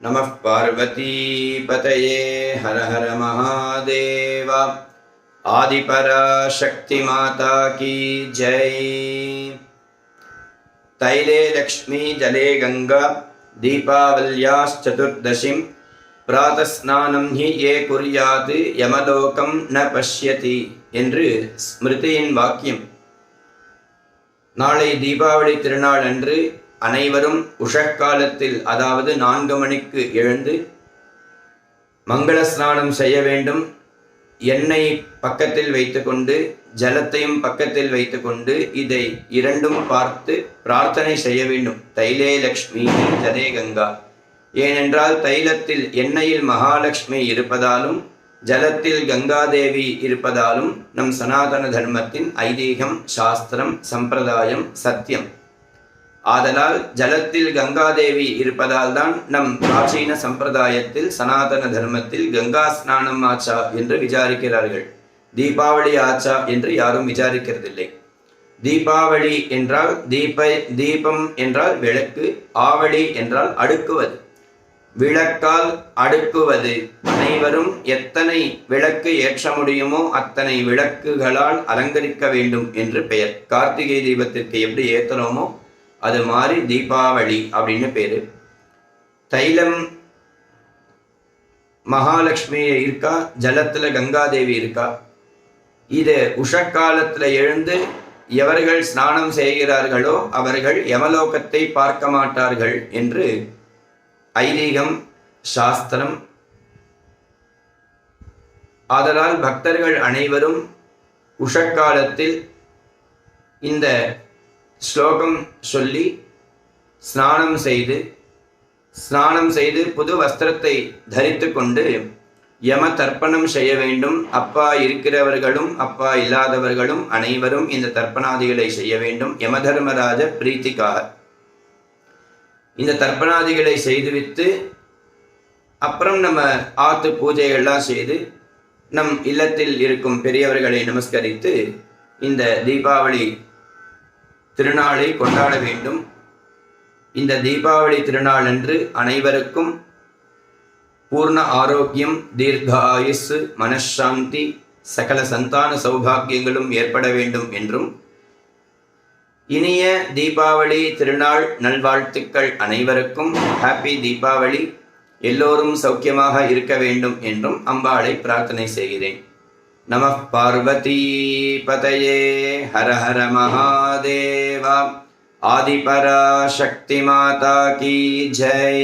நமः பார்வதி பதயே ஹர ஹர மகாதேவ. ஆதிபராசக்தி மாதா கி ஜெய். தைலே லக்ஷ்மி ஜலே கங்கா தீபாவல்யாச்சதுர்தசிம் பிராதஸ்நானம் ஹி ஏ குர்யாத் யமலோகம் ந பஷ்யதி என்று ஸ்மிருதியின் வாக்கியம். நாளை தீபாவளி திருநாள் அன்று அனைவரும் உஷக்காலத்தில், அதாவது 4 மணிக்கு எழுந்து மங்கள ஸ்நானம் செய்ய வேண்டும். எண்ணெய் பக்கத்தில் வைத்துக்கொண்டு ஜலத்தையும் பக்கத்தில் வைத்துக்கொண்டு இதை இரண்டும் பார்த்து பிரார்த்தனை செய்ய வேண்டும். தைலே லக்ஷ்மி ஜலே கங்கா. ஏனென்றால் தைலத்தில் எண்ணெயில் மகாலட்சுமி இருப்பதாலும் ஜலத்தில் கங்காதேவி இருப்பதாலும் நம் சனாதன தர்மத்தின் ஐதீகம், சாஸ்திரம், சம்பிரதாயம், சத்தியம். ஆதலால் ஜலத்தில் கங்காதேவி இருப்பதால் தான் நம் பிராச்சீன சம்பிரதாயத்தில் தனாதன தர்மத்தில் கங்கா ஸ்நானம் ஆச்சா என்று விசாரிக்கிறார்கள். தீபாவளி ஆச்சா என்று யாரும் விசாரிக்கிறதில்லை. தீபாவளி என்றால் தீபம் என்றால் விளக்கு, ஆவளி என்றால் அடுக்குவது. விளக்கால் அடுக்குவது. அனைவரும் எத்தனை விளக்கு ஏற்ற முடியுமோ அத்தனை விளக்குகளால் அலங்கரிக்க வேண்டும் என்று பெயர். கார்த்திகை தீபத்திற்கு எப்படி ஏற்றுறோமோ அது மாதிரி தீபாவளி அப்படின்னு பேரு. தைலம் மகாலட்சுமி இருக்கா, ஜலத்துல கங்காதேவி இருக்கா. இது உஷக்காலத்துல எழுந்து எவர்கள் ஸ்நானம் செய்கிறார்களோ அவர்கள் யமலோகத்தை பார்க்க மாட்டார்கள் என்று ஐதீகம், சாஸ்திரம். ஆதலால் பக்தர்கள் அனைவரும் உஷக்காலத்தில் இந்த ஸ்லோகம் சொல்லி ஸ்நானம் செய்து புது வஸ்திரத்தை தரித்து கொண்டு யம தர்ப்பணம் செய்ய வேண்டும். அப்பா இருக்கிறவர்களும் அப்பா இல்லாதவர்களும் அனைவரும் இந்த தர்ப்பணாதிகளை செய்ய வேண்டும். யம தர்மராஜ பிரீத்திக்காக இந்த தர்ப்பணாதிகளை செய்துவிட்டு அப்புறம் நம்ம ஆத்து பூஜைகள்லாம் செய்து நம் இல்லத்தில் இருக்கும் பெரியவர்களை நமஸ்கரித்து இந்த தீபாவளி திருநாளை கொண்டாட வேண்டும். இந்த தீபாவளி திருநாள் அன்று அனைவருக்கும் பூர்ண ஆரோக்கியம், தீர்க்க ஆயுசு, மனசாந்தி, சகல சந்தான சௌபாகியங்களும் ஏற்பட வேண்டும் என்றும் இனிய தீபாவளி திருநாள் நல்வாழ்த்துக்கள் அனைவருக்கும். ஹாப்பி தீபாவளி. எல்லோரும் சௌக்கியமாக இருக்க வேண்டும் என்றும் அம்பாளை பிரார்த்தனை செய்கிறேன். நமः பார்வதி பதயே ஹர ஹர மகாதேவ. ஆதிபராசக்தி மாதா கி ஜெய்.